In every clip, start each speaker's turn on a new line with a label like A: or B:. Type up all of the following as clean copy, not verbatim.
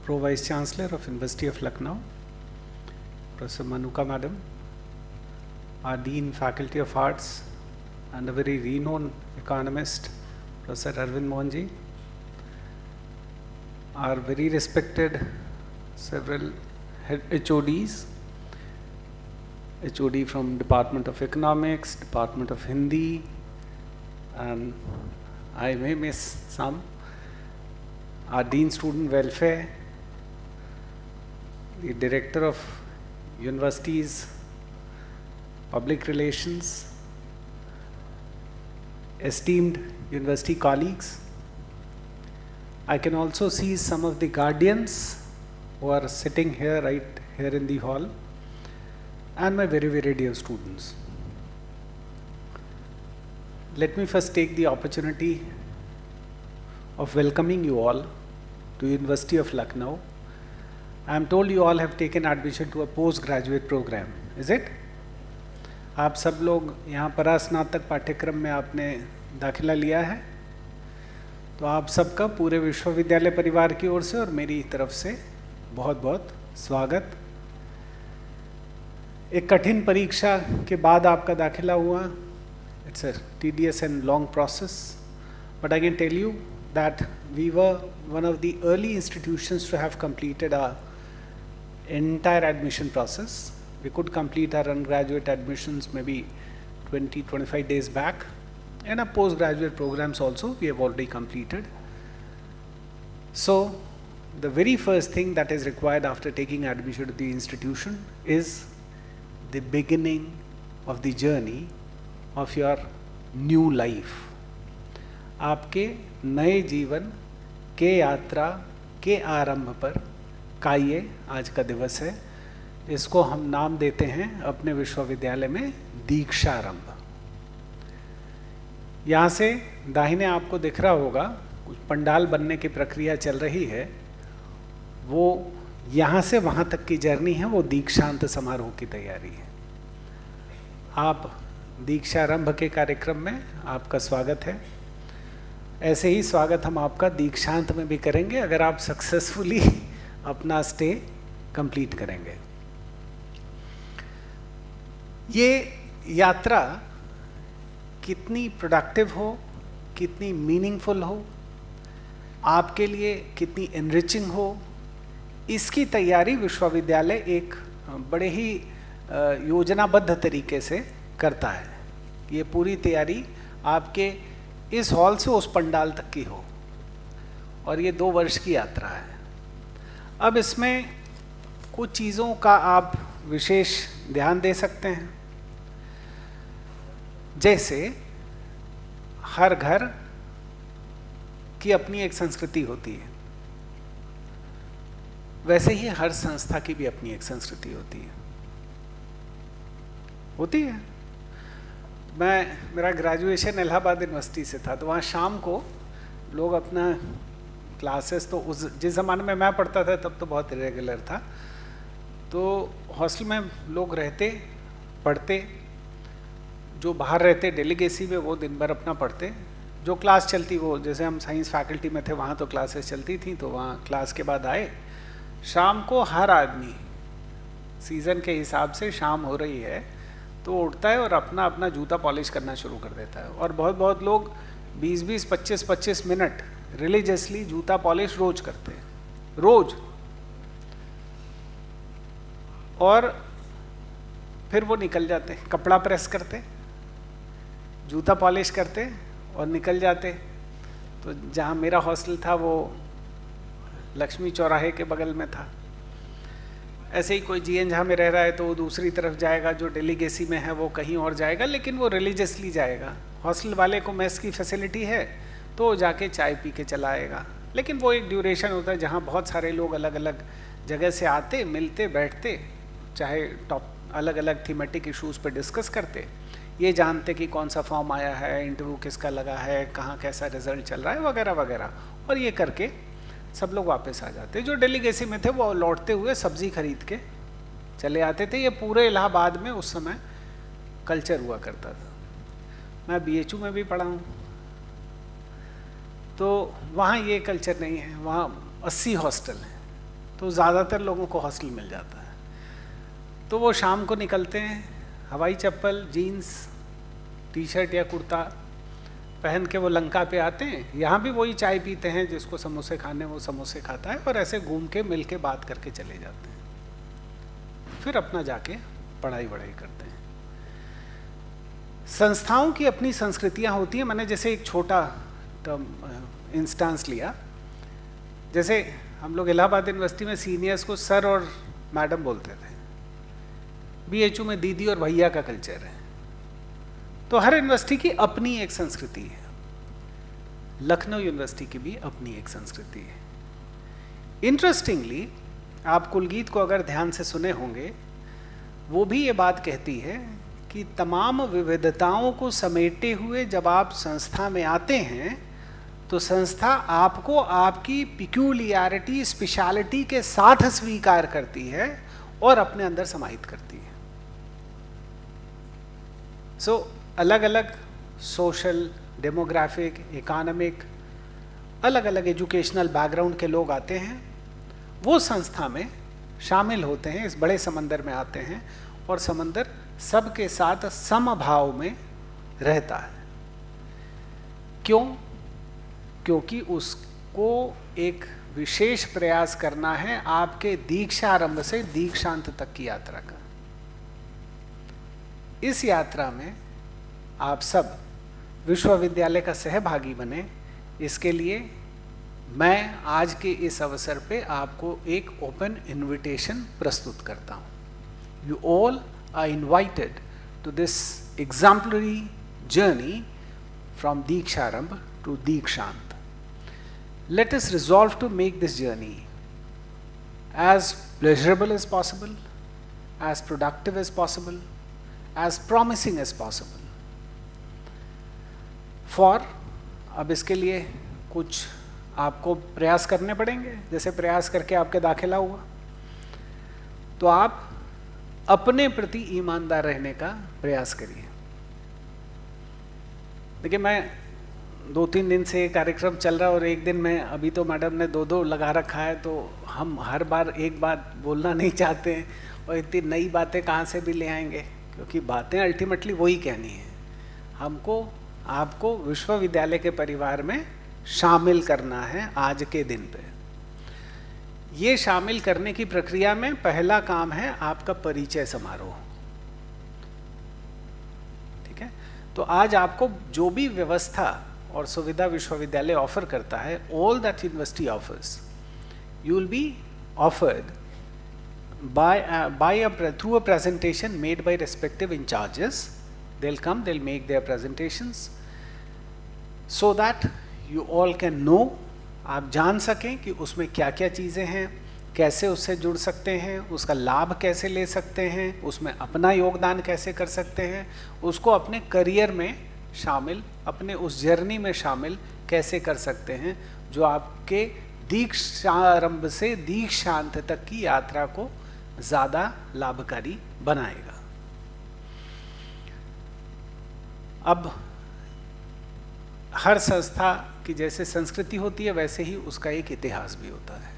A: Pro Vice Chancellor of University of Lucknow, Professor Manuka Madam, our Dean Faculty of Arts and a very renowned economist, Professor Arvind Mohanji, our very respected several HODs, HOD from Department of Economics, Department of Hindi, and I may miss some, our Dean Student Welfare, the Director of Universities, Public Relations, esteemed university colleagues. I can also see some of the guardians who are sitting here, right here in the hall, and my very, very dear students. Let me first take the opportunity of welcoming you all to University of Lucknow. I am told you all have taken admission to a postgraduate program, is it? आप सब लोग यहाँ परास्नातक पाठ्यक्रम में आपने दाखिला लिया है, तो आप सबका पूरे विश्वविद्यालय परिवार की ओर से और मेरी तरफ से बहुत बहुत स्वागत। एक कठिन परीक्षा के बाद आपका दाखिला हुआ। It's a tedious and long process, but I can tell you that we were one of the early institutions to have completed our entire admission process. We could complete our undergraduate admissions maybe 20-25 days back, and our postgraduate programs also we have already completed. So the very first thing that is required after taking admission to the institution is the beginning of the journey of your new life. आपके नए जीवन के यात्रा के आरंभ पर का ये आज का दिवस है। इसको हम नाम देते हैं अपने विश्वविद्यालय में दीक्षारंभ। यहाँ से दाहिने आपको दिख रहा होगा कुछ पंडाल बनने की प्रक्रिया चल रही है, वो यहाँ से वहाँ तक की जर्नी है, वो दीक्षांत समारोह की तैयारी है। आप दीक्षारंभ के कार्यक्रम में आपका स्वागत है। ऐसे ही स्वागत हम आपका दीक्षांत में भी करेंगे अगर आप सक्सेसफुली अपना स्टे कंप्लीट करेंगे। ये यात्रा कितनी प्रोडक्टिव हो, कितनी मीनिंगफुल हो, आपके लिए कितनी एनरिचिंग हो, इसकी तैयारी विश्वविद्यालय एक बड़े ही योजनाबद्ध तरीके से करता है। ये पूरी तैयारी आपके इस हॉल से उस पंडाल तक की हो, और ये 2 वर्ष की यात्रा है। अब इसमें कुछ चीज़ों का आप विशेष ध्यान दे सकते हैं, जैसे हर घर की अपनी एक संस्कृति होती है, वैसे ही हर संस्था की भी अपनी एक संस्कृति होती है। मेरा ग्रेजुएशन इलाहाबाद यूनिवर्सिटी से था, तो वहाँ शाम को लोग अपना क्लासेस, तो जिस ज़माने में मैं पढ़ता था तब तो बहुत इरेगुलर था, तो हॉस्टल में लोग रहते पढ़ते, जो बाहर रहते डेलीगेसी में वो दिन भर अपना पढ़ते, जो क्लास चलती वो, जैसे हम साइंस फैकल्टी में थे वहाँ तो क्लासेस चलती थी, तो वहाँ क्लास के बाद आए, शाम को हर आदमी सीज़न के हिसाब से शाम हो रही है तो उठता है और अपना अपना जूता पॉलिश करना शुरू कर देता है। और बहुत लोग 20-20, 25-25 मिनट रिलीजियसली जूता पॉलिश रोज करते हैं, रोज। और फिर वो निकल जाते, कपड़ा प्रेस करते, जूता पॉलिश करते और निकल जाते। तो जहाँ मेरा हॉस्टल था वो लक्ष्मी चौराहे के बगल में था। ऐसे ही कोई जीएन जहाँ में रह रहा है तो वो दूसरी तरफ जाएगा, जो डेलीगेसी में है वो कहीं और जाएगा, लेकिन वो रिलीजियसली जाएगा। हॉस्टल वाले को मेस की फैसिलिटी है तो जाके चाय पी के चला आएगा, लेकिन वो एक ड्यूरेशन होता है जहाँ बहुत सारे लोग अलग अलग जगह से आते, मिलते, बैठते, चाहे अलग अलग थीमेटिक इश्यूज़ पे डिस्कस करते, ये जानते कि कौन सा फॉर्म आया है, इंटरव्यू किसका लगा है, कहाँ कैसा रिजल्ट चल रहा है, वगैरह वगैरह। और ये करके सब लोग वापस आ जाते। जो डेलीगेसी में थे वो लौटते हुए सब्जी खरीद के चले आते थे। ये पूरे इलाहाबाद में उस समय कल्चर हुआ करता था। मैं BHU में भी पढ़ा हूँ, तो वहाँ ये कल्चर नहीं है। वहाँ 80 हॉस्टल हैं, तो ज़्यादातर लोगों को हॉस्टल मिल जाता है। तो वो शाम को निकलते हैं, हवाई चप्पल, जीन्स, टी शर्ट या कुर्ता पहन के वो लंका पे आते हैं। यहाँ भी वही चाय पीते हैं, जिसको समोसे खाने वो समोसे खाता है, और ऐसे घूम के मिल के बात करके चले जाते हैं, फिर अपना जाके पढ़ाई वढ़ाई करते हैं। संस्थाओं की अपनी संस्कृतियाँ होती हैं। मैंने जैसे एक छोटा इंस्टेंस लिया, जैसे हम लोग इलाहाबाद यूनिवर्सिटी में सीनियर्स को सर और मैडम बोलते थे, बीएचयू में दीदी और भैया का कल्चर है। तो हर यूनिवर्सिटी की अपनी एक संस्कृति है। लखनऊ यूनिवर्सिटी की भी अपनी एक संस्कृति है। इंटरेस्टिंगली, आप कुलगीत को अगर ध्यान से सुने होंगे, वो भी ये बात कहती है कि तमाम विविधताओं को समेटे हुए जब आप संस्था में आते हैं तो संस्था आपको आपकी पिक्यूलियरिटी, स्पेशलिटी के साथ स्वीकार करती है और अपने अंदर समाहित करती है। सो अलग अलग सोशल, डेमोग्राफिक, इकोनॉमिक, अलग अलग एजुकेशनल बैकग्राउंड के लोग आते हैं, वो संस्था में शामिल होते हैं, इस बड़े समंदर में आते हैं, और समंदर सबके साथ समभाव में रहता है। क्यों? क्योंकि उसको एक विशेष प्रयास करना है आपके दीक्षारंभ से दीक्षांत तक की यात्रा का। इस यात्रा में आप सब विश्वविद्यालय का सहभागी बने, इसके लिए मैं आज के इस अवसर पे आपको एक ओपन इनविटेशन प्रस्तुत करता हूँ। You all are invited to this exemplary journey from Diksharambh to Dikshant. Let us resolve to make this journey as pleasurable as possible, as productive as possible, as promising as possible. For अब इसके लिए कुछ आपको प्रयास करने पड़ेंगे। जैसे प्रयास करके आपके दाखिला हुआ, तो आप अपने प्रति ईमानदार रहने का प्रयास करिए। देखिए, मैं 2-3 दिन से ये कार्यक्रम चल रहा है, और एक दिन में अभी तो मैडम ने 2-2 लगा रखा है, तो हम हर बार एक बात बोलना नहीं चाहते हैं, और इतनी नई बातें कहाँ से भी ले आएंगे, क्योंकि बातें अल्टीमेटली वही कहनी है। हमको आपको विश्वविद्यालय के परिवार में शामिल करना है आज के दिन पे। ये शामिल करने की प्रक्रिया में पहला काम है आपका परिचय समारोह। ठीक है? तो आज आपको जो भी व्यवस्था और सुविधा विश्वविद्यालय ऑफर करता है, all that university offers, you will be offered through a presentation made by respective in charges. They'll come, they'll make their presentations so that you all can know, आप जान सकें कि उसमें क्या क्या चीज़ें हैं, कैसे उससे जुड़ सकते हैं, उसका लाभ कैसे ले सकते हैं, उसमें अपना योगदान कैसे कर सकते हैं, उसको अपने करियर में शामिल, अपने उस जर्नी में शामिल कैसे कर सकते हैं, जो आपके दीक्षारंभ से दीक्षांत तक की यात्रा को ज़्यादा लाभकारी बनाएगा। अब हर संस्था की जैसे संस्कृति होती है, वैसे ही उसका एक इतिहास भी होता है।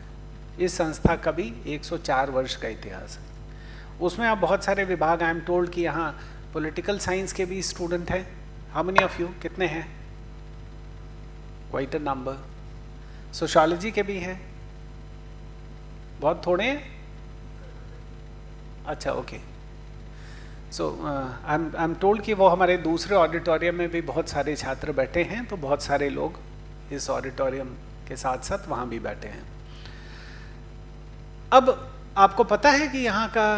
A: इस संस्था का भी 104 वर्ष का इतिहास है। उसमें आप बहुत सारे विभाग, आई एम टोल्ड कि यहाँ पॉलिटिकल साइंस के भी स्टूडेंट हैं। How many of you? कितने हैं? Quite a number. सोशियोलॉजी के भी हैं? बहुत थोड़े हैं? अच्छा, okay. So I am told कि वो हमारे दूसरे ऑडिटोरियम में भी बहुत सारे छात्र बैठे हैं, तो बहुत सारे लोग इस ऑडिटोरियम के साथ साथ वहाँ भी बैठे हैं। अब आपको पता है कि यहाँ का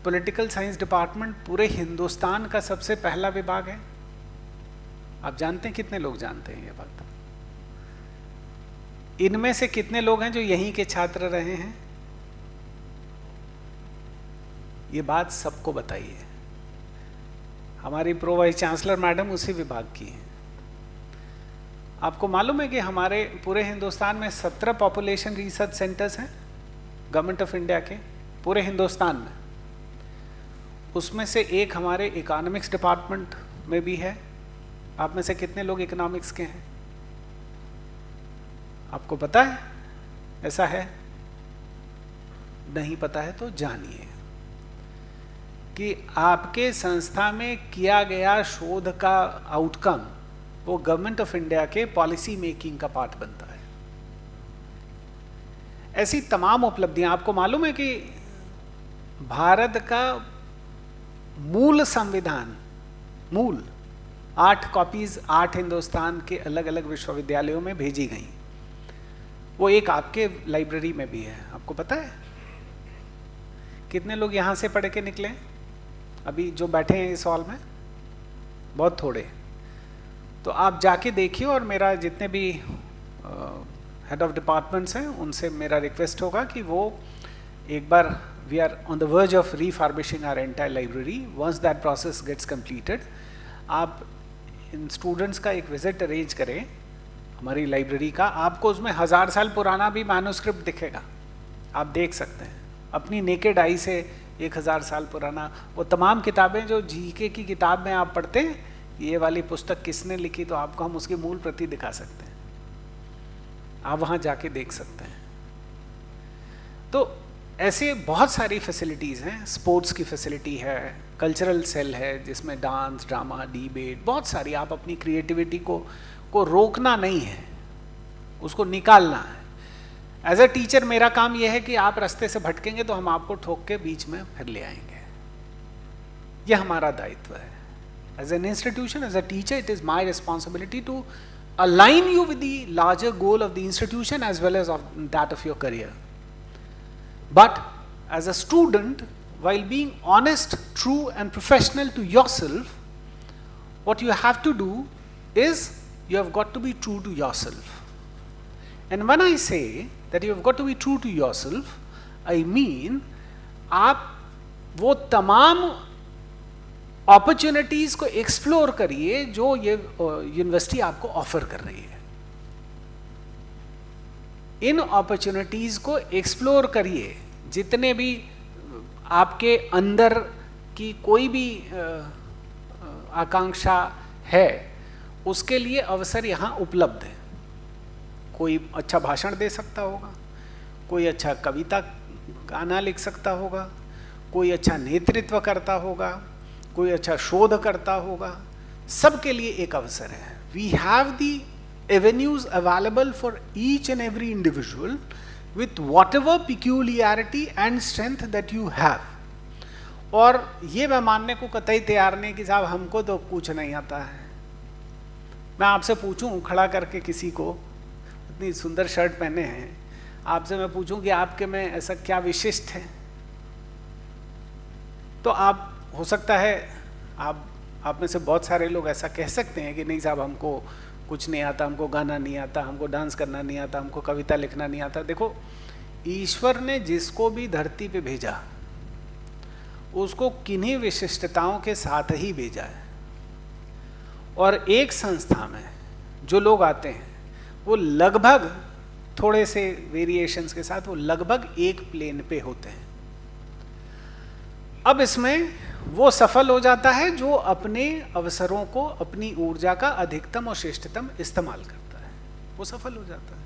A: पॉलिटिकल साइंस डिपार्टमेंट पूरे हिंदुस्तान का सबसे पहला विभाग है। आप जानते हैं? कितने लोग जानते हैं ये बात? इनमें से कितने लोग हैं जो यहीं के छात्र रहे हैं? ये बात सबको बताइए। हमारी प्रो वाइस चांसलर मैडम उसी विभाग की हैं। आपको मालूम है कि हमारे पूरे हिंदुस्तान में 17 पॉपुलेशन रिसर्च सेंटर्स हैं गवर्नमेंट ऑफ इंडिया के, पूरे हिंदुस्तान में। उसमें से एक हमारे इकोनॉमिक्स डिपार्टमेंट में भी है। आप में से कितने लोग इकोनॉमिक्स के हैं? आपको पता है ऐसा है? नहीं पता है तो जानिए कि आपके संस्था में किया गया शोध का आउटकम वो गवर्नमेंट ऑफ इंडिया के पॉलिसी मेकिंग का पार्ट बनता है। ऐसी तमाम उपलब्धियां, आपको मालूम है कि भारत का मूल संविधान, मूल 8 कॉपीज 8 हिंदुस्तान के अलग अलग विश्वविद्यालयों में भेजी गई। वो एक आपके लाइब्रेरी में भी है। आपको पता है कितने लोग यहां से पढ़ के निकले अभी जो बैठे हैं इस हॉल में? बहुत थोड़े। तो आप जाके देखिए, और मेरा जितने भी हेड ऑफ डिपार्टमेंट्स हैं उनसे मेरा रिक्वेस्ट होगा कि वो एक बार, we are on the verge of refurbishing our entire library, once that process gets completed, आप इन स्टूडेंट्स का एक विजिट अरेंज करें हमारी लाइब्रेरी का। आपको उसमें 1000 साल पुराना भी मैन्युस्क्रिप्ट दिखेगा, आप देख सकते हैं अपनी नेकेड आई से 1000 साल पुराना। वो तमाम किताबें जो जीके की किताब में आप पढ़ते हैं, ये वाली पुस्तक किसने लिखी, तो आपको हम उसकी मूल प्रति दिखा सकते हैं, आप वहाँ जाके देख सकते हैं। तो ऐसे बहुत सारी फैसिलिटीज़ हैं। स्पोर्ट्स की फैसिलिटी है, कल्चरल सेल है जिसमें डांस, ड्रामा, डिबेट, बहुत सारी। आप अपनी क्रिएटिविटी को रोकना नहीं है, उसको निकालना है। एज अ टीचर मेरा काम यह है कि आप रास्ते से भटकेंगे तो हम आपको ठोक के बीच में फिर ले आएंगे, यह हमारा दायित्व है। As an institution, as a teacher, it is my responsibility to align you with the larger goal of the institution as well as of that of your career. But as a student, while being honest, true and professional to yourself, what you have to do is you have got to be true to yourself. And when I say that you have got to be true to yourself, I mean आप वो तमाम opportunities को explore करिए जो ये university आपको offer कर रही है। इन अपॉर्चुनिटीज को एक्सप्लोर करिए। जितने भी आपके अंदर की कोई भी आकांक्षा है उसके लिए अवसर यहाँ उपलब्ध है। कोई अच्छा भाषण दे सकता होगा, कोई अच्छा कविता गाना लिख सकता होगा, कोई अच्छा नेतृत्व करता होगा, कोई अच्छा शोध करता होगा। सबके लिए एक अवसर है। We have the avenues available for each and every individual with whatever peculiarity and strength that you have. और ये मैं मानने को कतई तैयार नहीं कि साहब हमको तो कुछ नहीं आता है। मैं आपसे पूछूं खड़ा करके किसी को, इतनी सुंदर शर्ट पहने हैं, आपसे मैं पूछूं कि आपके में ऐसा क्या विशिष्ट है, तो आप हो सकता है आप में से बहुत सारे लोग ऐसा कह सकते हैं कि नहीं साहब हमको कुछ नहीं आता, हमको गाना नहीं आता, हमको डांस करना नहीं आता, हमको कविता लिखना नहीं आता। देखो, ईश्वर ने जिसको भी धरती पे भेजा उसको किन्हीं विशिष्टताओं के साथ ही भेजा है। और एक संस्था में जो लोग आते हैं वो लगभग थोड़े से वेरिएशंस के साथ वो लगभग एक प्लेन पे होते हैं। अब इसमें वो सफल हो जाता है जो अपने अवसरों को, अपनी ऊर्जा का अधिकतम और श्रेष्ठतम इस्तेमाल करता है, वो सफल हो जाता है।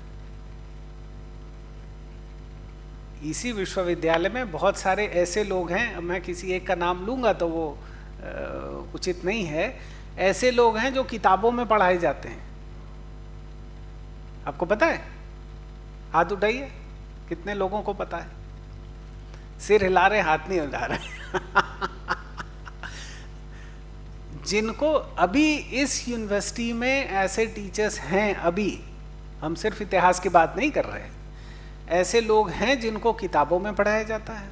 A: इसी विश्वविद्यालय में बहुत सारे ऐसे लोग हैं, मैं किसी एक का नाम लूंगा तो वो उचित नहीं है, ऐसे लोग हैं जो किताबों में पढ़ाए जाते हैं। आपको पता है? हाथ उठाइए, कितने लोगों को पता है? सिर हिला रहे, हाथ नहीं हिला रहे। जिनको अभी इस यूनिवर्सिटी में ऐसे टीचर्स हैं, अभी हम सिर्फ इतिहास की बात नहीं कर रहे, ऐसे लोग हैं जिनको किताबों में पढ़ाया जाता है।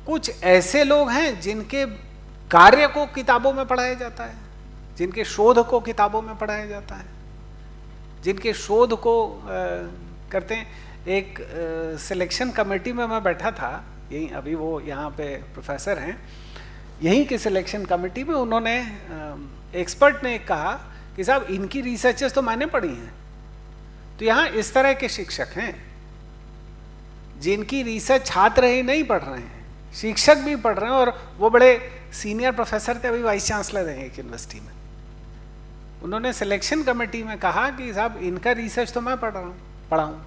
A: कुछ ऐसे लोग हैं जिनके कार्य को किताबों में पढ़ाया जाता है, जिनके शोध को किताबों में पढ़ाया जाता है, जिनके शोध को करते हैं। एक सिलेक्शन कमेटी में मैं बैठा था, यही अभी वो यहाँ पे प्रोफेसर हैं, यहीं के सिलेक्शन कमेटी में उन्होंने एक्सपर्ट ने कहा कि साहब इनकी रिसर्चेस तो मैंने पढ़ी हैं। तो यहाँ इस तरह के शिक्षक हैं जिनकी रिसर्च छात्र ही नहीं पढ़ रहे हैं, शिक्षक भी पढ़ रहे हैं, और वो बड़े सीनियर प्रोफेसर थे, अभी वाइस चांसलर हैं एक यूनिवर्सिटी में। उन्होंने सिलेक्शन कमेटी में कहा कि साहब इनका रिसर्च तो मैं पढ़ा हूँ।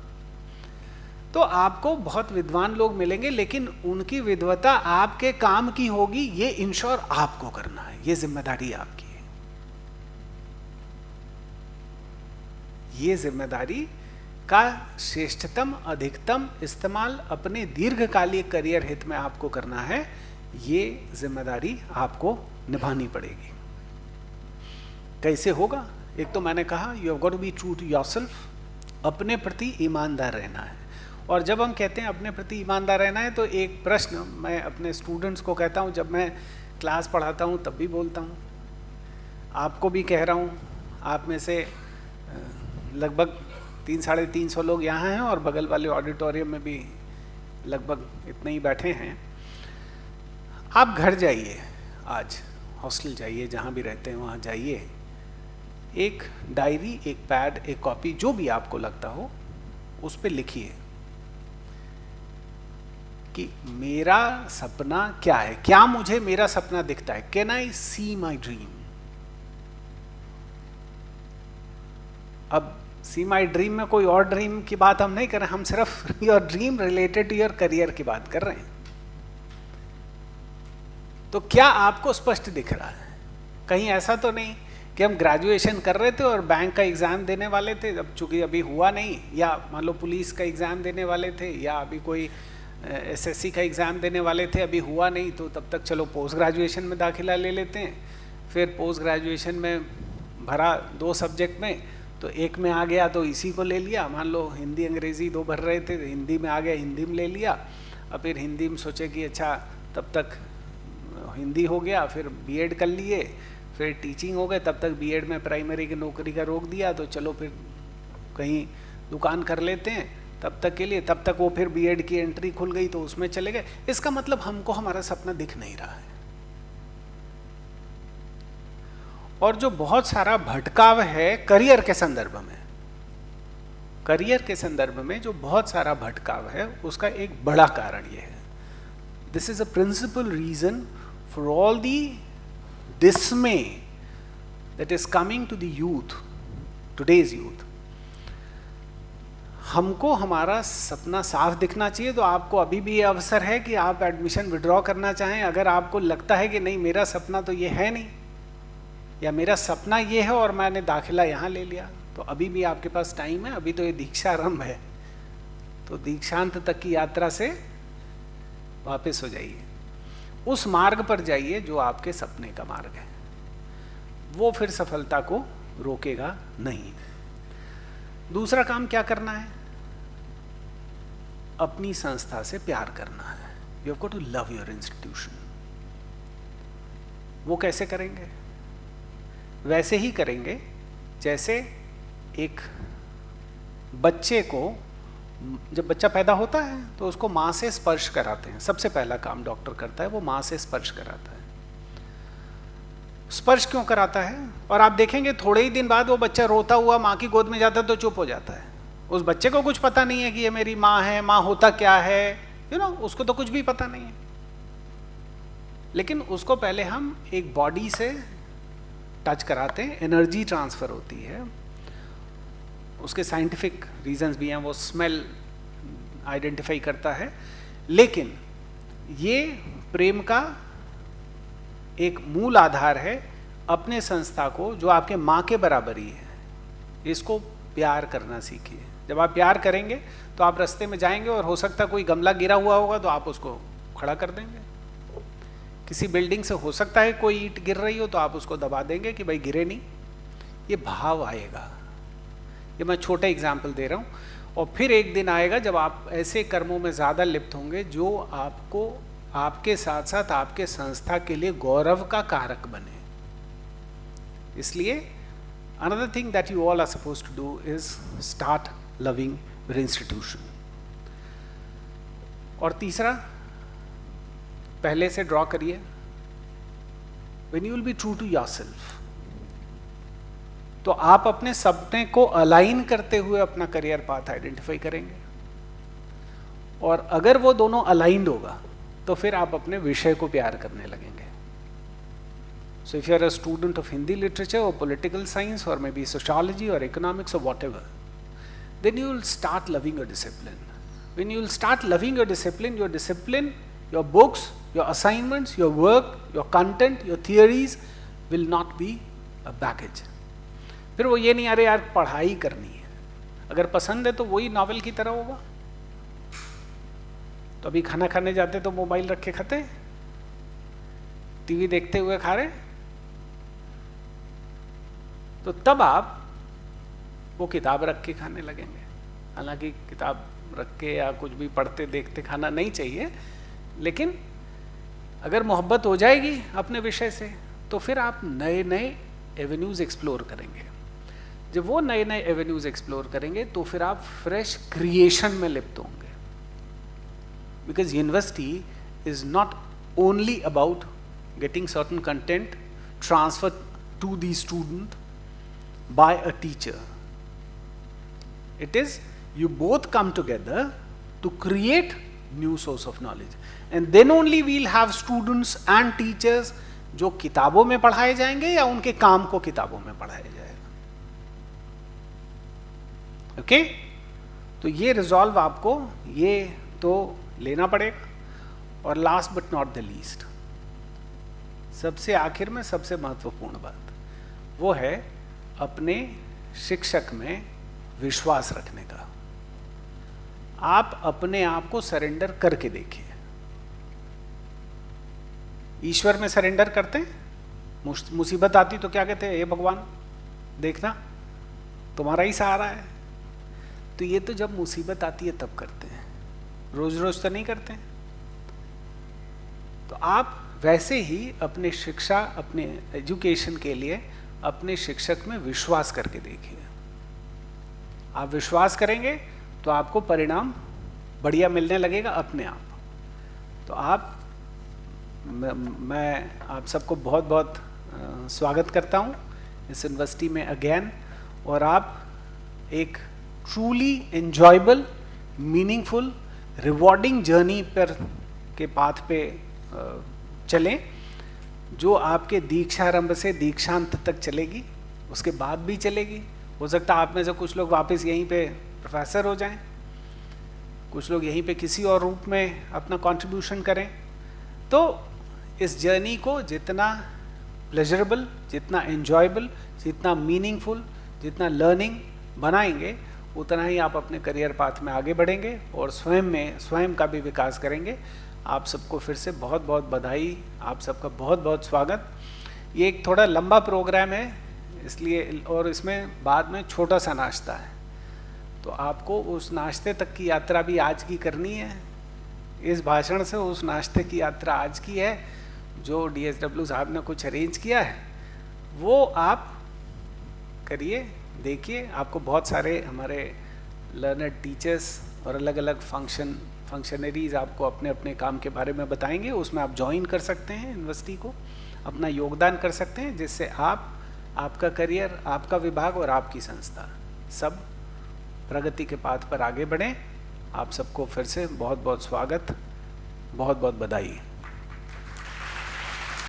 A: तो आपको बहुत विद्वान लोग मिलेंगे, लेकिन उनकी विद्वता आपके काम की होगी, ये इंश्योर आपको करना है, ये जिम्मेदारी आपकी है। ये जिम्मेदारी का श्रेष्ठतम अधिकतम इस्तेमाल अपने दीर्घकालिक करियर हित में आपको करना है, ये जिम्मेदारी आपको निभानी पड़ेगी। कैसे होगा? एक तो मैंने कहा you have got to be true to yourself, अपने प्रति ईमानदार रहना है। और जब हम कहते हैं अपने प्रति ईमानदार रहना है, तो एक प्रश्न मैं अपने स्टूडेंट्स को कहता हूँ, जब मैं क्लास पढ़ाता हूँ तब भी बोलता हूँ, आपको भी कह रहा हूँ, आप में से लगभग 300-350 लोग यहाँ हैं और बगल वाले ऑडिटोरियम में भी लगभग इतने ही बैठे हैं। आप घर जाइए, आज हॉस्टल जाइए, जहाँ भी रहते हैं वहाँ जाइए, एक डायरी, एक पैड, एक कॉपी, जो भी आपको लगता हो, उस पर लिखिए कि मेरा सपना क्या है, क्या मुझे मेरा सपना दिखता है, can I C my dream. अब सी माई ड्रीम में कोई और ड्रीम की बात हम नहीं कर रहे, हम सिर्फ your dream related to your career की बात कर रहे हैं। तो क्या आपको स्पष्ट दिख रहा है? कहीं ऐसा तो नहीं कि हम ग्रेजुएशन कर रहे थे और बैंक का एग्ज़ाम देने वाले थे, अब चूंकि अभी हुआ नहीं, या मान लो पुलिस का एग्ज़ाम देने वाले थे, या अभी कोई एसएससी का एग्ज़ाम देने वाले थे, अभी हुआ नहीं, तो तब तक चलो पोस्ट ग्रेजुएशन में दाखिला ले लेते हैं। फिर पोस्ट ग्रेजुएशन में भरा 2 सब्जेक्ट में, तो एक में आ गया तो इसी को ले लिया। मान लो हिंदी अंग्रेज़ी 2 भर रहे थे, हिंदी में आ गया, हिंदी में ले लिया। अब फिर हिंदी में सोचे कि अच्छा तब तक हिंदी हो गया, फिर बीएड कर लिए, फिर टीचिंग हो गए, तब तक बीएड में प्राइमरी की नौकरी का रोक दिया, तो चलो फिर कहीं दुकान कर लेते हैं तब तक के लिए। तब तक वो फिर बीएड की एंट्री खुल गई तो उसमें चले गए। इसका मतलब हमको हमारा सपना दिख नहीं रहा है। और जो बहुत सारा भटकाव है करियर के संदर्भ में, करियर के संदर्भ में जो बहुत सारा भटकाव है, उसका एक बड़ा कारण ये है, this is a principal reason for all the dismay that is coming to the youth, today's youth. हमको हमारा सपना साफ दिखना चाहिए। तो आपको अभी भी ये अवसर है कि आप एडमिशन विड्रॉ करना चाहें। अगर आपको लगता है कि नहीं मेरा सपना तो ये है नहीं, या मेरा सपना ये है और मैंने दाखिला यहाँ ले लिया, तो अभी भी आपके पास टाइम है। अभी तो ये दीक्षारंभ है, तो दीक्षांत तक की यात्रा से वापस हो जाइए, उस मार्ग पर जाइए जो आपके सपने का मार्ग है, वो फिर सफलता को रोकेगा नहीं। दूसरा काम क्या करना है? अपनी संस्था से प्यार करना है। You have got to love your institution. वो कैसे करेंगे? वैसे ही करेंगे जैसे एक बच्चे को, जब बच्चा पैदा होता है तो उसको माँ से स्पर्श कराते हैं। सबसे पहला काम डॉक्टर करता है वो माँ से स्पर्श कराता है। स्पर्श क्यों कराता है? और आप देखेंगे थोड़े ही दिन बाद वो बच्चा रोता हुआ माँ की गोद में जाता है तो चुप हो जाता है। उस बच्चे को कुछ पता नहीं है कि ये मेरी माँ है, माँ होता क्या है, उसको तो कुछ भी पता नहीं है। लेकिन उसको पहले हम एक बॉडी से टच कराते हैं, एनर्जी ट्रांसफर होती है। उसके साइंटिफिक रीजंस भी हैं, वो स्मेल आइडेंटिफाई करता है। लेकिन ये प्रेम का एक मूल आधार है। अपने संस्था को, जो आपके माँ के बराबर ही है, इसको प्यार करना सीखिए। जब आप प्यार करेंगे तो आप रास्ते में जाएंगे और हो सकता है कोई गमला गिरा हुआ होगा तो आप उसको खड़ा कर देंगे। किसी बिल्डिंग से हो सकता है कोई ईंट गिर रही हो तो आप उसको दबा देंगे कि भाई गिरे नहीं। ये भाव आएगा। ये मैं छोटा एग्जाम्पल दे रहा हूँ। और फिर एक दिन आएगा जब आप ऐसे कर्मों में ज़्यादा लिप्त होंगे जो आपको, आपके साथ साथ आपके संस्था के लिए गौरव का कारक बने। इसलिए another thing that you all are supposed to do is start loving your institution. और तीसरा, पहले से ड्रॉ करिए, when you will be true to yourself, तो आप अपने सपने को अलाइन करते हुए अपना करियर पाथ आइडेंटिफाई करेंगे। और अगर वो दोनों अलाइंड होगा तो फिर आप अपने विषय को प्यार करने लगेंगे। So if you are a student of Hindi literature और पॉलिटिकल साइंस और मे बी सोशियोलॉजी और इकोनॉमिक्स और whatever, then you will start loving your discipline. When you will start loving your discipline, your books, your assignments, your work, your content, your theories will not be a baggage. फिर वो ये नहीं अरे यार पढ़ाई करनी है, अगर पसंद है तो वही नॉवेल की तरह होगा। तो अभी खाना खाने जाते तो मोबाइल रख के खाते, टीवी देखते हुए खा रहे, तो तब आप वो किताब रख के खाने लगेंगे। हालांकि किताब रख के या कुछ भी पढ़ते देखते खाना नहीं चाहिए, लेकिन अगर मोहब्बत हो जाएगी अपने विषय से तो फिर आप नए नए एवेन्यूज एक्सप्लोर करेंगे। जब वो नए नए एवेन्यूज एक्सप्लोर करेंगे तो फिर आप फ्रेश क्रिएशन में लिप्त होंगे। Because university is not only about getting certain content transfer to the student by a teacher. It is you both come together to create new source of knowledge, and then only we'll have students and teachers जो किताबों में पढ़ाए जाएंगे या उनके काम को किताबों में पढ़ाया जाएगा। ओके, तो ये रिजॉल्व आपको ये तो लेना पड़ेगा। और last but not the least, सबसे आखिर में सबसे महत्वपूर्ण बात वो है अपने शिक्षक में विश्वास रखने का। आप अपने आप को सरेंडर करके देखिए। ईश्वर में सरेंडर करते हैं, मुसीबत आती तो क्या कहते हैं, हे भगवान देखना तुम्हारा ही सहारा है। तो ये तो जब मुसीबत आती है तब करते हैं, रोज रोज तो नहीं करते हैं। तो आप वैसे ही अपने शिक्षा, अपने एजुकेशन के लिए अपने शिक्षक में विश्वास करके देखिए। आप विश्वास करेंगे तो आपको परिणाम बढ़िया मिलने लगेगा अपने आप। तो आप मैं आप सबको बहुत बहुत स्वागत करता हूँ इस यूनिवर्सिटी में अगेन। और आप एक truly enjoyable, meaningful, rewarding journey पर के पाथ पे चलें, जो आपके दीक्षारंभ से दीक्षांत तक चलेगी, उसके बाद भी चलेगी। हो सकता है आप में से कुछ लोग वापस यहीं पे प्रोफेसर हो जाएं, कुछ लोग यहीं पे किसी और रूप में अपना कंट्रीब्यूशन करें। तो इस जर्नी को जितना प्लेजरेबल, जितना एंजॉयबल, जितना मीनिंगफुल, जितना लर्निंग बनाएंगे, उतना ही आप अपने करियर पाथ में आगे बढ़ेंगे और स्वयं का भी विकास करेंगे। आप सबको फिर से बहुत बहुत बधाई, आप सबका बहुत बहुत स्वागत। ये एक थोड़ा लंबा प्रोग्राम है इसलिए, और इसमें बाद में छोटा सा नाश्ता है, तो आपको उस नाश्ते तक की यात्रा भी आज की करनी है। इस भाषण से उस नाश्ते की यात्रा आज की है, जो DSW साहब ने कुछ अरेंज किया है वो आप करिए, देखिए। आपको बहुत सारे हमारे लर्नर टीचर्स और अलग अलग फंक्शनरीज आपको अपने अपने काम के बारे में बताएंगे। उसमें आप ज्वाइन कर सकते हैं यूनिवर्सिटी को, अपना योगदान कर सकते हैं, जिससे आप, आपका करियर, आपका विभाग और आपकी संस्था सब प्रगति के पाथ पर आगे बढ़ें। आप सबको फिर से बहुत बहुत स्वागत, बहुत बहुत बधाई।